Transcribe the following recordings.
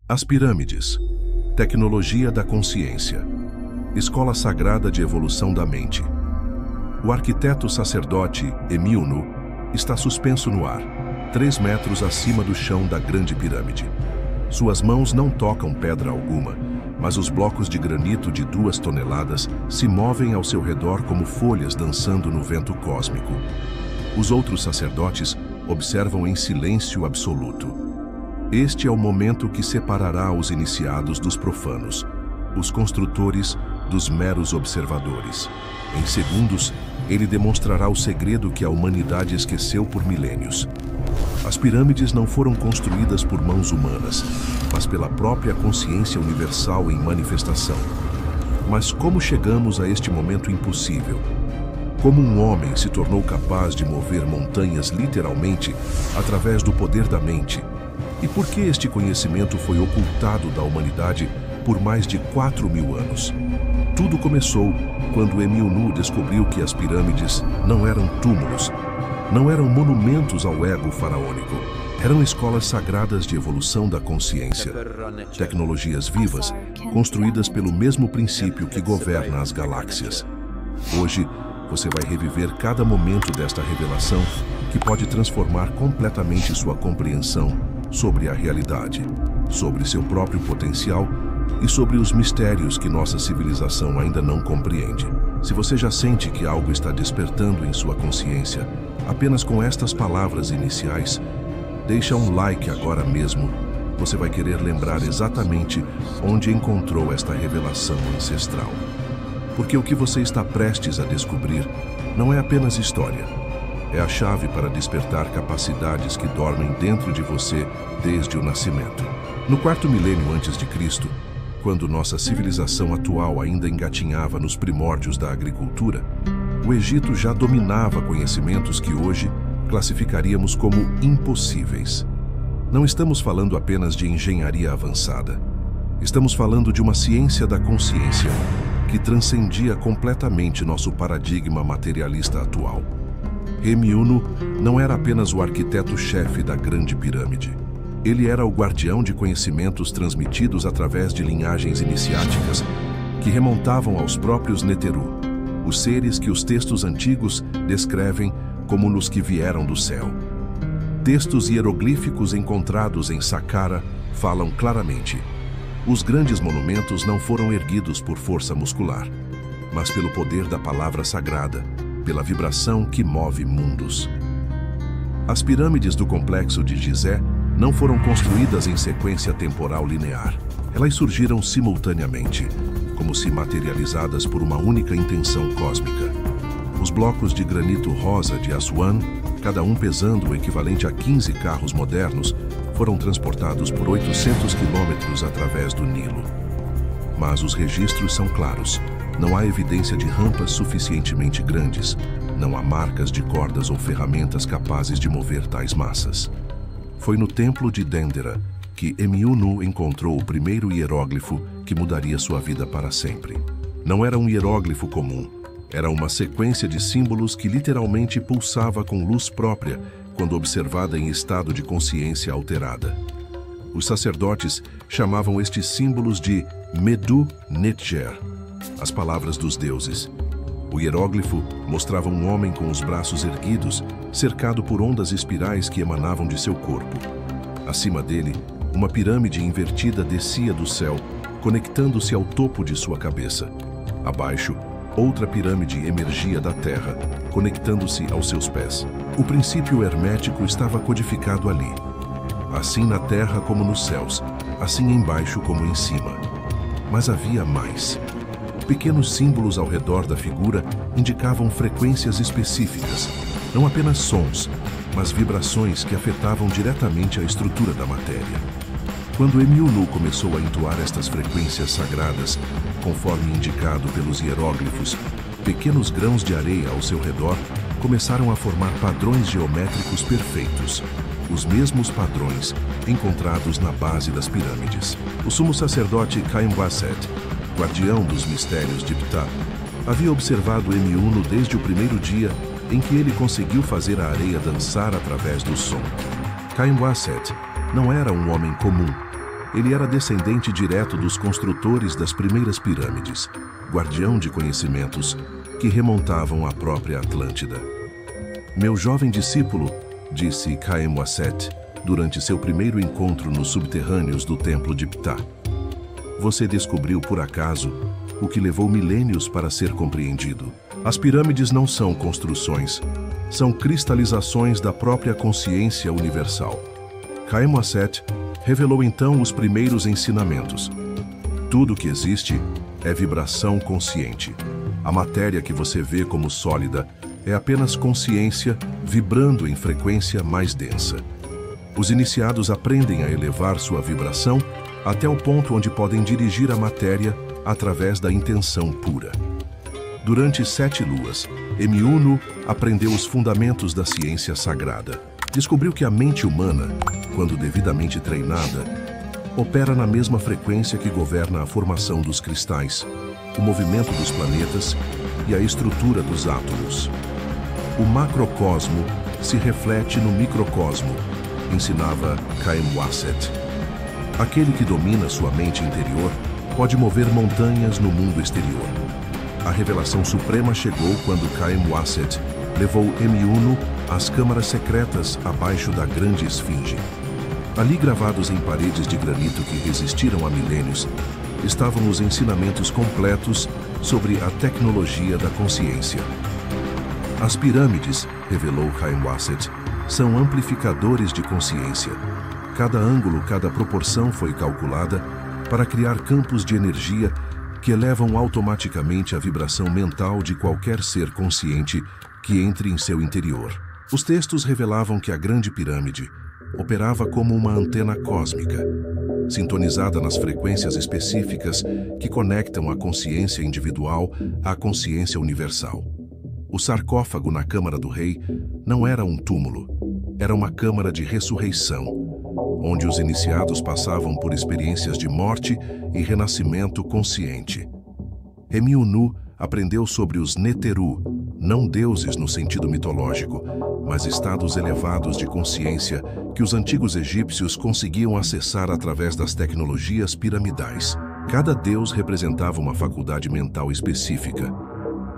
As pirâmides. Tecnologia da consciência. Escola sagrada de evolução da mente. O arquiteto sacerdote Emiunu está suspenso no ar, 3 metros acima do chão da grande pirâmide. Suas mãos não tocam pedra alguma, mas os blocos de granito de 2 toneladas se movem ao seu redor como folhas dançando no vento cósmico. Os outros sacerdotes observam em silêncio absoluto. Este é o momento que separará os iniciados dos profanos, os construtores dos meros observadores. Em segundos, ele demonstrará o segredo que a humanidade esqueceu por milênios. As pirâmides não foram construídas por mãos humanas, mas pela própria consciência universal em manifestação. Mas como chegamos a este momento impossível? Como um homem se tornou capaz de mover montanhas literalmente através do poder da mente? E por que este conhecimento foi ocultado da humanidade por mais de 4.000 anos? Tudo começou quando Emiunu descobriu que as pirâmides não eram túmulos, não eram monumentos ao ego faraônico, eram escolas sagradas de evolução da consciência, tecnologias vivas, construídas pelo mesmo princípio que governa as galáxias. Hoje, você vai reviver cada momento desta revelação que pode transformar completamente sua compreensão sobre a realidade, sobre seu próprio potencial e sobre os mistérios que nossa civilização ainda não compreende. Se você já sente que algo está despertando em sua consciência, apenas com estas palavras iniciais, deixa um like agora mesmo. Você vai querer lembrar exatamente onde encontrou esta revelação ancestral. Porque o que você está prestes a descobrir não é apenas história. É a chave para despertar capacidades que dormem dentro de você desde o nascimento. No 4º milênio antes de Cristo, quando nossa civilização atual ainda engatinhava nos primórdios da agricultura, o Egito já dominava conhecimentos que hoje classificaríamos como impossíveis. Não estamos falando apenas de engenharia avançada. Estamos falando de uma ciência da consciência que transcendia completamente nosso paradigma materialista atual. Emiunu não era apenas o arquiteto-chefe da Grande Pirâmide. Ele era o guardião de conhecimentos transmitidos através de linhagens iniciáticas que remontavam aos próprios Neteru, os seres que os textos antigos descrevem como nos que vieram do céu. Textos hieroglíficos encontrados em Saqqara falam claramente: os grandes monumentos não foram erguidos por força muscular, mas pelo poder da palavra sagrada, pela vibração que move mundos. As pirâmides do complexo de Gizé não foram construídas em sequência temporal linear. Elas surgiram simultaneamente, como se materializadas por uma única intenção cósmica. Os blocos de granito rosa de Aswan, cada um pesando o equivalente a 15 carros modernos, foram transportados por 800 quilômetros através do Nilo. Mas os registros são claros. Não há evidência de rampas suficientemente grandes. Não há marcas de cordas ou ferramentas capazes de mover tais massas. Foi no templo de Dendera que Emiunu encontrou o primeiro hieróglifo que mudaria sua vida para sempre. Não era um hieróglifo comum. Era uma sequência de símbolos que literalmente pulsava com luz própria quando observada em estado de consciência alterada. Os sacerdotes chamavam estes símbolos de Medu Netjer, as palavras dos deuses. O hieróglifo mostrava um homem com os braços erguidos, cercado por ondas espirais que emanavam de seu corpo. Acima dele, uma pirâmide invertida descia do céu, conectando-se ao topo de sua cabeça. Abaixo, outra pirâmide emergia da terra, conectando-se aos seus pés. O princípio hermético estava codificado ali. Assim na terra como nos céus, assim embaixo como em cima. Mas havia mais. Pequenos símbolos ao redor da figura indicavam frequências específicas, não apenas sons, mas vibrações que afetavam diretamente a estrutura da matéria. Quando Emiunu começou a entoar estas frequências sagradas, conforme indicado pelos hieróglifos, pequenos grãos de areia ao seu redor começaram a formar padrões geométricos perfeitos, os mesmos padrões encontrados na base das pirâmides. O sumo sacerdote Khaemwaset, guardião dos mistérios de Ptah, havia observado Emiunu desde o primeiro dia em que ele conseguiu fazer a areia dançar através do som. Khaemwaset não era um homem comum. Ele era descendente direto dos construtores das primeiras pirâmides, guardião de conhecimentos que remontavam à própria Atlântida. Meu jovem discípulo, disse Khaemwaset durante seu primeiro encontro nos subterrâneos do templo de Ptah. Você descobriu por acaso o que levou milênios para ser compreendido. As pirâmides não são construções, são cristalizações da própria consciência universal. Khaemwaset revelou então os primeiros ensinamentos. Tudo que existe é vibração consciente. A matéria que você vê como sólida é apenas consciência vibrando em frequência mais densa. Os iniciados aprendem a elevar sua vibração até o ponto onde podem dirigir a matéria através da intenção pura. Durante 7 luas, Emiuno aprendeu os fundamentos da ciência sagrada. Descobriu que a mente humana, quando devidamente treinada, opera na mesma frequência que governa a formação dos cristais, o movimento dos planetas e a estrutura dos átomos. O macrocosmo se reflete no microcosmo, ensinava Khaemwaset. Aquele que domina sua mente interior pode mover montanhas no mundo exterior. A revelação suprema chegou quando Khaemwaset levou Emiuno às câmaras secretas abaixo da grande esfinge. Ali, gravados em paredes de granito que resistiram a milênios, estavam os ensinamentos completos sobre a tecnologia da consciência. As pirâmides, revelou Khaemwaset, são amplificadores de consciência. Cada ângulo, cada proporção foi calculada para criar campos de energia que elevam automaticamente a vibração mental de qualquer ser consciente que entre em seu interior. Os textos revelavam que a Grande Pirâmide operava como uma antena cósmica, sintonizada nas frequências específicas que conectam a consciência individual à consciência universal. O sarcófago na Câmara do Rei não era um túmulo, era uma câmara de ressurreição, onde os iniciados passavam por experiências de morte e renascimento consciente. Emiuno aprendeu sobre os Neteru, não deuses no sentido mitológico, mas estados elevados de consciência que os antigos egípcios conseguiam acessar através das tecnologias piramidais. Cada deus representava uma faculdade mental específica.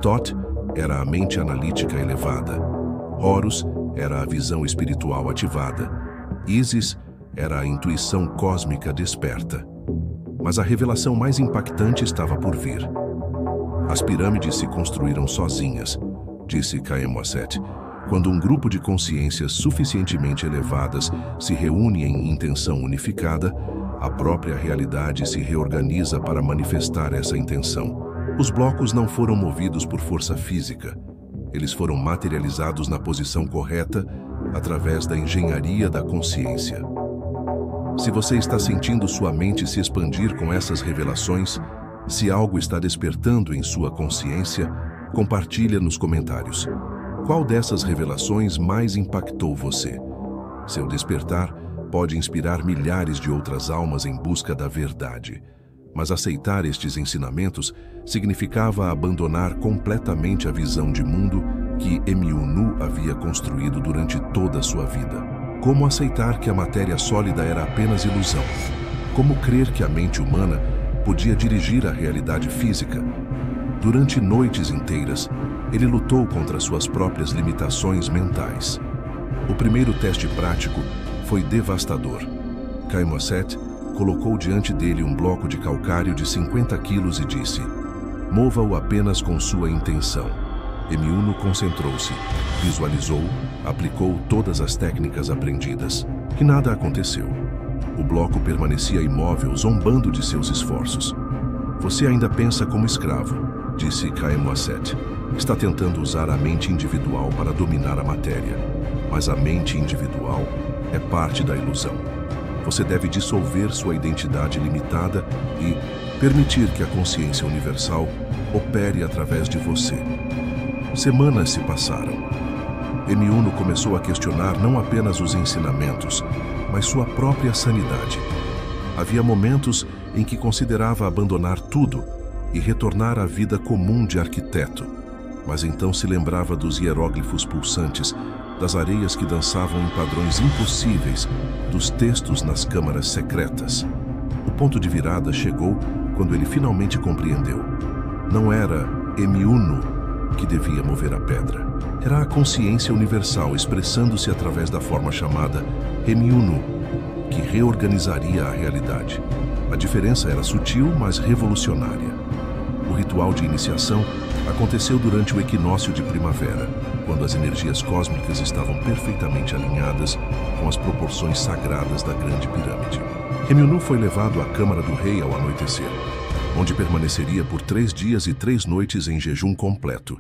Thoth era a mente analítica elevada. Horus era a visão espiritual ativada. Isis era a intuição cósmica desperta. Mas a revelação mais impactante estava por vir. As pirâmides se construíram sozinhas, disse Khaemwaset, quando um grupo de consciências suficientemente elevadas se reúne em intenção unificada, a própria realidade se reorganiza para manifestar essa intenção. Os blocos não foram movidos por força física. Eles foram materializados na posição correta através da engenharia da consciência. Se você está sentindo sua mente se expandir com essas revelações, se algo está despertando em sua consciência, compartilha nos comentários. Qual dessas revelações mais impactou você? Seu despertar pode inspirar milhares de outras almas em busca da verdade. Mas aceitar estes ensinamentos significava abandonar completamente a visão de mundo que Emiuno havia construído durante toda a sua vida. Como aceitar que a matéria sólida era apenas ilusão? Como crer que a mente humana podia dirigir a realidade física? Durante noites inteiras, ele lutou contra suas próprias limitações mentais. O primeiro teste prático foi devastador. Khaemwaset colocou diante dele um bloco de calcário de 50 quilos e disse: mova-o apenas com sua intenção. Emiuno concentrou-se, visualizou, aplicou todas as técnicas aprendidas. E nada aconteceu. O bloco permanecia imóvel, zombando de seus esforços. Você ainda pensa como escravo, disse Khaemwaset. Está tentando usar a mente individual para dominar a matéria. Mas a mente individual é parte da ilusão. Você deve dissolver sua identidade limitada e permitir que a consciência universal opere através de você. Semanas se passaram. Emiuno começou a questionar não apenas os ensinamentos, mas sua própria sanidade. Havia momentos em que considerava abandonar tudo e retornar à vida comum de arquiteto, mas então se lembrava dos hieróglifos pulsantes, das areias que dançavam em padrões impossíveis, dos textos nas câmaras secretas. ponto de virada chegou quando ele finalmente compreendeu. Não era Emiuno que devia mover a pedra. Era a consciência universal expressando-se através da forma chamada Emiuno, que reorganizaria a realidade. A diferença era sutil, mas revolucionária. O ritual de iniciação aconteceu durante o equinócio de primavera, quando as energias cósmicas estavam perfeitamente alinhadas com as proporções sagradas da Grande Pirâmide. Emiuno foi levado à Câmara do Rei ao anoitecer, onde permaneceria por 3 dias e 3 noites em jejum completo,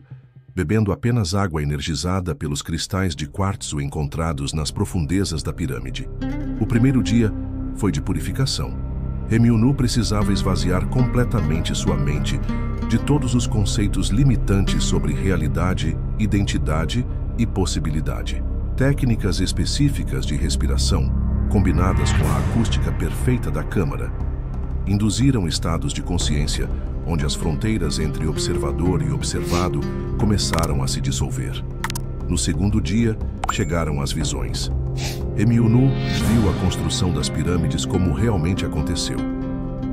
bebendo apenas água energizada pelos cristais de quartzo encontrados nas profundezas da pirâmide. O primeiro dia foi de purificação. Emiuno precisava esvaziar completamente sua mente de todos os conceitos limitantes sobre realidade, identidade e possibilidade. Técnicas específicas de respiração, combinadas com a acústica perfeita da câmara, induziram estados de consciência onde as fronteiras entre observador e observado começaram a se dissolver. No segundo dia, chegaram as visões. Emiuno viu a construção das pirâmides como realmente aconteceu.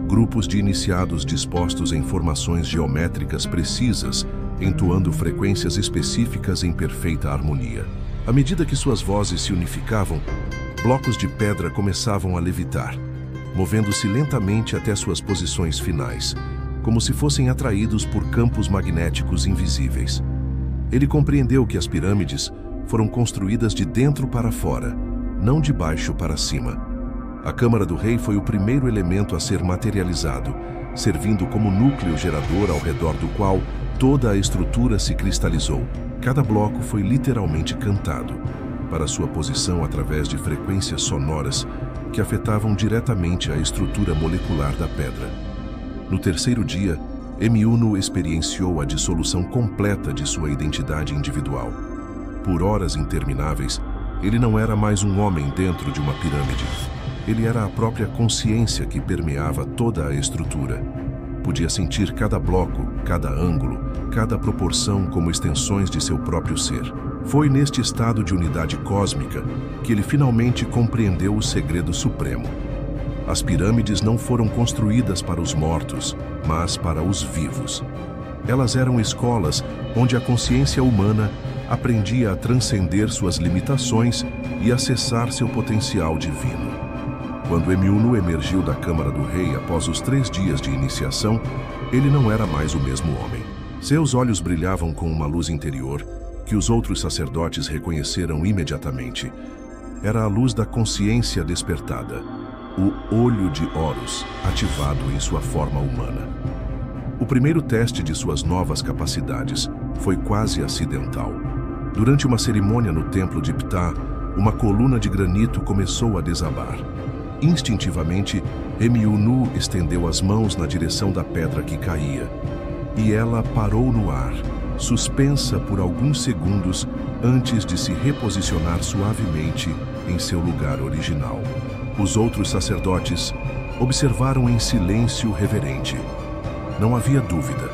Grupos de iniciados dispostos em formações geométricas precisas, entoando frequências específicas em perfeita harmonia. À medida que suas vozes se unificavam, blocos de pedra começavam a levitar, movendo-se lentamente até suas posições finais, como se fossem atraídos por campos magnéticos invisíveis. Ele compreendeu que as pirâmides foram construídas de dentro para fora, não de baixo para cima. A Câmara do Rei foi o primeiro elemento a ser materializado, servindo como núcleo gerador ao redor do qual toda a estrutura se cristalizou. Cada bloco foi literalmente cantado para sua posição através de frequências sonoras que afetavam diretamente a estrutura molecular da pedra. No terceiro dia, Emiuno experienciou a dissolução completa de sua identidade individual. Por horas intermináveis, ele não era mais um homem dentro de uma pirâmide. Ele era a própria consciência que permeava toda a estrutura. Podia sentir cada bloco, cada ângulo, cada proporção como extensões de seu próprio ser. Foi neste estado de unidade cósmica que ele finalmente compreendeu o segredo supremo. As pirâmides não foram construídas para os mortos, mas para os vivos. Elas eram escolas onde a consciência humana aprendia a transcender suas limitações e acessar seu potencial divino. Quando Emiuno emergiu da Câmara do Rei após os 3 dias de iniciação, ele não era mais o mesmo homem. Seus olhos brilhavam com uma luz interior que os outros sacerdotes reconheceram imediatamente. Era a luz da consciência despertada, o olho de Horus, ativado em sua forma humana. O primeiro teste de suas novas capacidades foi quase acidental. Durante uma cerimônia no templo de Ptah, uma coluna de granito começou a desabar. Instintivamente, Emiuno estendeu as mãos na direção da pedra que caía, e ela parou no ar, suspensa por alguns segundos antes de se reposicionar suavemente em seu lugar original. Os outros sacerdotes observaram em silêncio reverente. Não havia dúvida.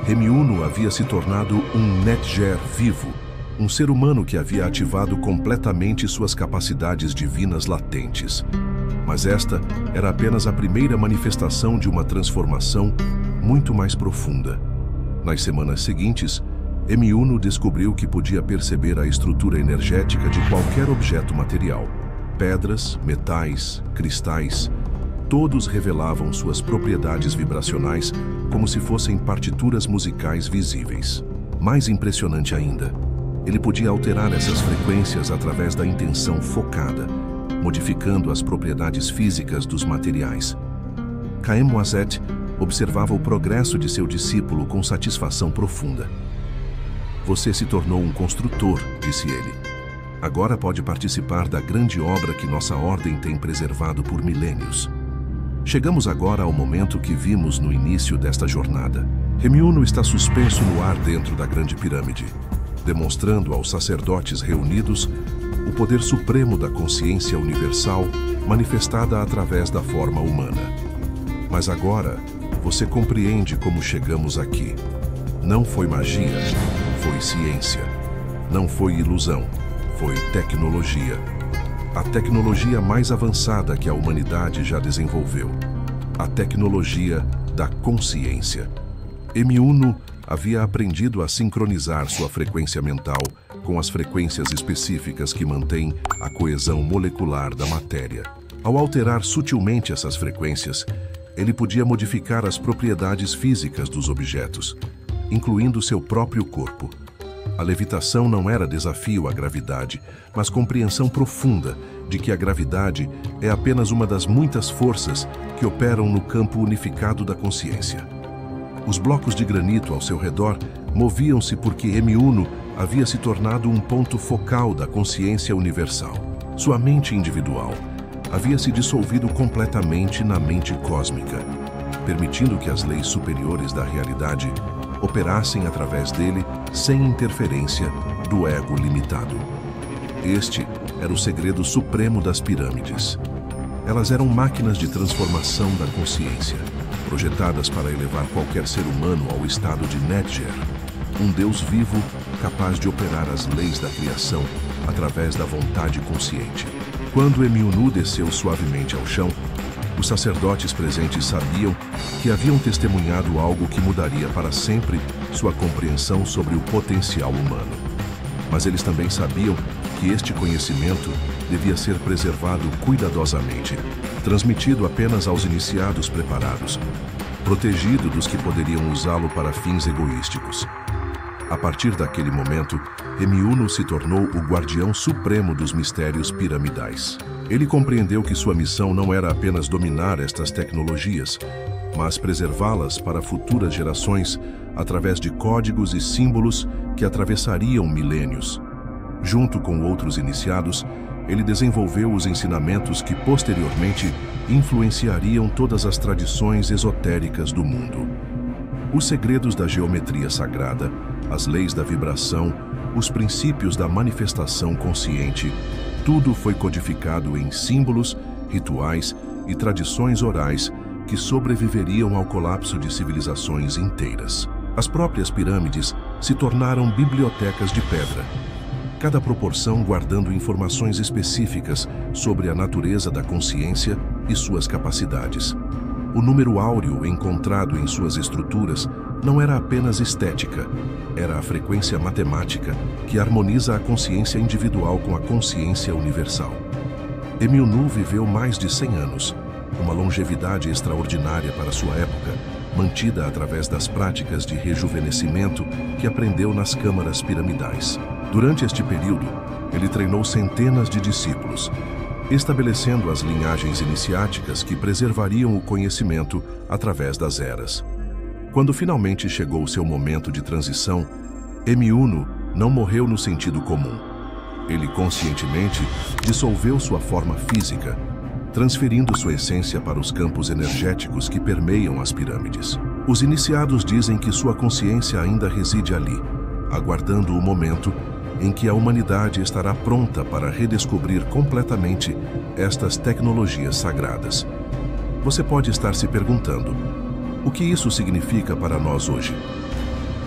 Emiuno havia se tornado um Netjer vivo, um ser humano que havia ativado completamente suas capacidades divinas latentes. Mas esta era apenas a primeira manifestação de uma transformação muito mais profunda. Nas semanas seguintes, Emiuno descobriu que podia perceber a estrutura energética de qualquer objeto material. Pedras, metais, cristais, todos revelavam suas propriedades vibracionais como se fossem partituras musicais visíveis. Mais impressionante ainda, ele podia alterar essas frequências através da intenção focada, modificando as propriedades físicas dos materiais. Khaem Moazed observava o progresso de seu discípulo com satisfação profunda. Você se tornou um construtor, disse ele. Agora pode participar da grande obra que nossa ordem tem preservado por milênios. Chegamos agora ao momento que vimos no início desta jornada. Emiuno está suspenso no ar dentro da Grande Pirâmide, demonstrando aos sacerdotes reunidos o poder supremo da consciência universal manifestada através da forma humana. Mas agora, você compreende como chegamos aqui. Não foi magia, foi ciência. Não foi ilusão, foi tecnologia. A tecnologia mais avançada que a humanidade já desenvolveu. a tecnologia da consciência. M1 havia aprendido a sincronizar sua frequência mental com as frequências específicas que mantêm a coesão molecular da matéria. Ao alterar sutilmente essas frequências, ele podia modificar as propriedades físicas dos objetos, incluindo seu próprio corpo. A levitação não era desafio à gravidade, mas compreensão profunda de que a gravidade é apenas uma das muitas forças que operam no campo unificado da consciência. Os blocos de granito ao seu redor moviam-se porque M1 havia se tornado um ponto focal da consciência universal. Sua mente individual havia se dissolvido completamente na mente cósmica, permitindo que as leis superiores da realidade operassem através dele sem interferência do ego limitado. Este era o segredo supremo das pirâmides. Elas eram máquinas de transformação da consciência, projetadas para elevar qualquer ser humano ao estado de Nedjer, um Deus vivo capaz de operar as leis da criação através da vontade consciente. Quando Emiunu desceu suavemente ao chão, os sacerdotes presentes sabiam que haviam testemunhado algo que mudaria para sempre sua compreensão sobre o potencial humano. Mas eles também sabiam que este conhecimento devia ser preservado cuidadosamente, transmitido apenas aos iniciados preparados, protegido dos que poderiam usá-lo para fins egoísticos. A partir daquele momento, Emiunu se tornou o guardião supremo dos mistérios piramidais. Ele compreendeu que sua missão não era apenas dominar estas tecnologias, mas preservá-las para futuras gerações através de códigos e símbolos que atravessariam milênios. Junto com outros iniciados, ele desenvolveu os ensinamentos que posteriormente influenciariam todas as tradições esotéricas do mundo. Os segredos da geometria sagrada, as leis da vibração, os princípios da manifestação consciente, tudo foi codificado em símbolos, rituais e tradições orais que sobreviveriam ao colapso de civilizações inteiras. As próprias pirâmides se tornaram bibliotecas de pedra, cada proporção guardando informações específicas sobre a natureza da consciência e suas capacidades. O número áureo encontrado em suas estruturas não era apenas estética, era a frequência matemática que harmoniza a consciência individual com a consciência universal. Emiunu viveu mais de 100 anos, uma longevidade extraordinária para sua época, mantida através das práticas de rejuvenescimento que aprendeu nas câmaras piramidais. Durante este período, ele treinou centenas de discípulos, estabelecendo as linhagens iniciáticas que preservariam o conhecimento através das eras. Quando finalmente chegou seu momento de transição, Emiunu não morreu no sentido comum. Ele conscientemente dissolveu sua forma física, transferindo sua essência para os campos energéticos que permeiam as pirâmides. Os iniciados dizem que sua consciência ainda reside ali, aguardando o momento em que a humanidade estará pronta para redescobrir completamente estas tecnologias sagradas. Você pode estar se perguntando: o que isso significa para nós hoje?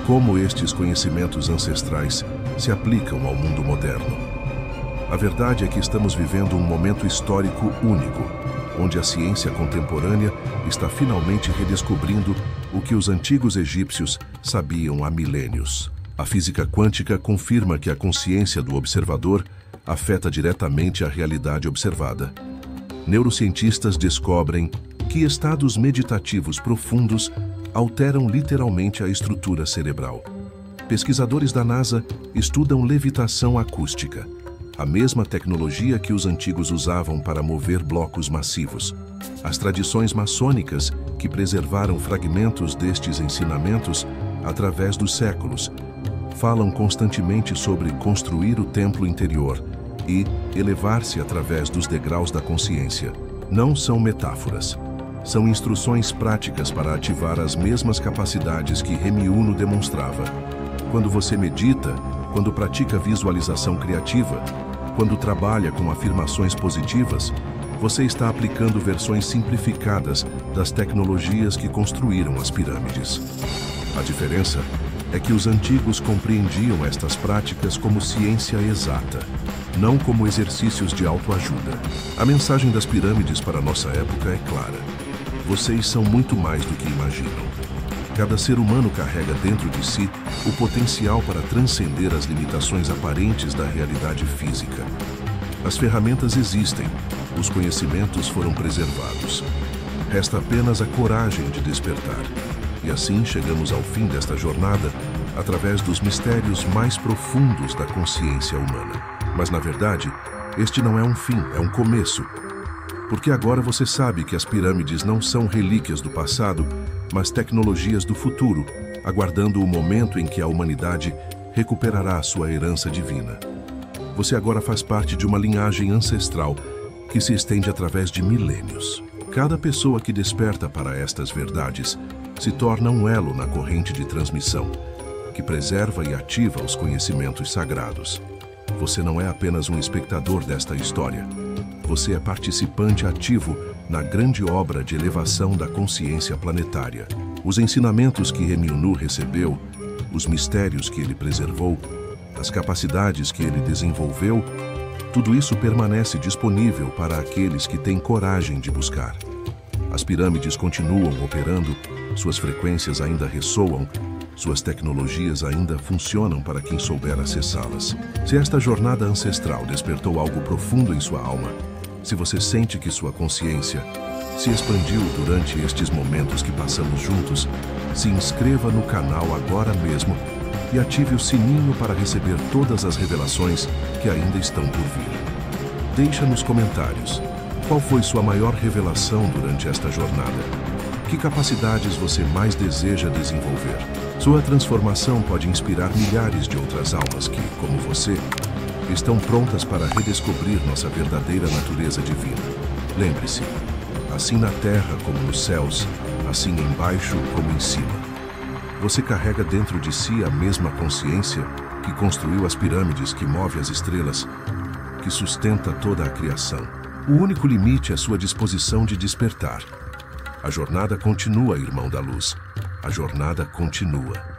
Como estes conhecimentos ancestrais se aplicam ao mundo moderno? A verdade é que estamos vivendo um momento histórico único, onde a ciência contemporânea está finalmente redescobrindo o que os antigos egípcios sabiam há milênios. A física quântica confirma que a consciência do observador afeta diretamente a realidade observada. Neurocientistas descobrem que estados meditativos profundos alteram literalmente a estrutura cerebral. Pesquisadores da NASA estudam levitação acústica, a mesma tecnologia que os antigos usavam para mover blocos massivos. As tradições maçônicas, que preservaram fragmentos destes ensinamentos através dos séculos, falam constantemente sobre construir o templo interior e elevar-se através dos degraus da consciência. Não são metáforas. São instruções práticas para ativar as mesmas capacidades que Emiunu demonstrava. Quando você medita, quando pratica visualização criativa, quando trabalha com afirmações positivas, você está aplicando versões simplificadas das tecnologias que construíram as pirâmides. A diferença é que os antigos compreendiam estas práticas como ciência exata, não como exercícios de autoajuda. A mensagem das pirâmides para nossa época é clara. Vocês são muito mais do que imaginam. Cada ser humano carrega dentro de si o potencial para transcender as limitações aparentes da realidade física. As ferramentas existem, os conhecimentos foram preservados. Resta apenas a coragem de despertar. E assim chegamos ao fim desta jornada através dos mistérios mais profundos da consciência humana. Mas, na verdade, este não é um fim, é um começo. Porque agora você sabe que as pirâmides não são relíquias do passado, mas tecnologias do futuro, aguardando o momento em que a humanidade recuperará sua herança divina. Você agora faz parte de uma linhagem ancestral que se estende através de milênios. Cada pessoa que desperta para estas verdades se torna um elo na corrente de transmissão, que preserva e ativa os conhecimentos sagrados. Você não é apenas um espectador desta história. Você é participante ativo na grande obra de elevação da consciência planetária. Os ensinamentos que Emiunu recebeu, os mistérios que ele preservou, as capacidades que ele desenvolveu, tudo isso permanece disponível para aqueles que têm coragem de buscar. As pirâmides continuam operando, suas frequências ainda ressoam, suas tecnologias ainda funcionam para quem souber acessá-las. Se esta jornada ancestral despertou algo profundo em sua alma, se você sente que sua consciência se expandiu durante estes momentos que passamos juntos, se inscreva no canal agora mesmo e ative o sininho para receber todas as revelações que ainda estão por vir. Deixa nos comentários qual foi sua maior revelação durante esta jornada. Que capacidades você mais deseja desenvolver? Sua transformação pode inspirar milhares de outras almas que, como você, estão prontas para redescobrir nossa verdadeira natureza divina. Lembre-se, assim na terra como nos céus, assim embaixo como em cima. Você carrega dentro de si a mesma consciência que construiu as pirâmides, que move as estrelas, que sustenta toda a criação. O único limite é sua disposição de despertar. A jornada continua, irmão da luz. A jornada continua.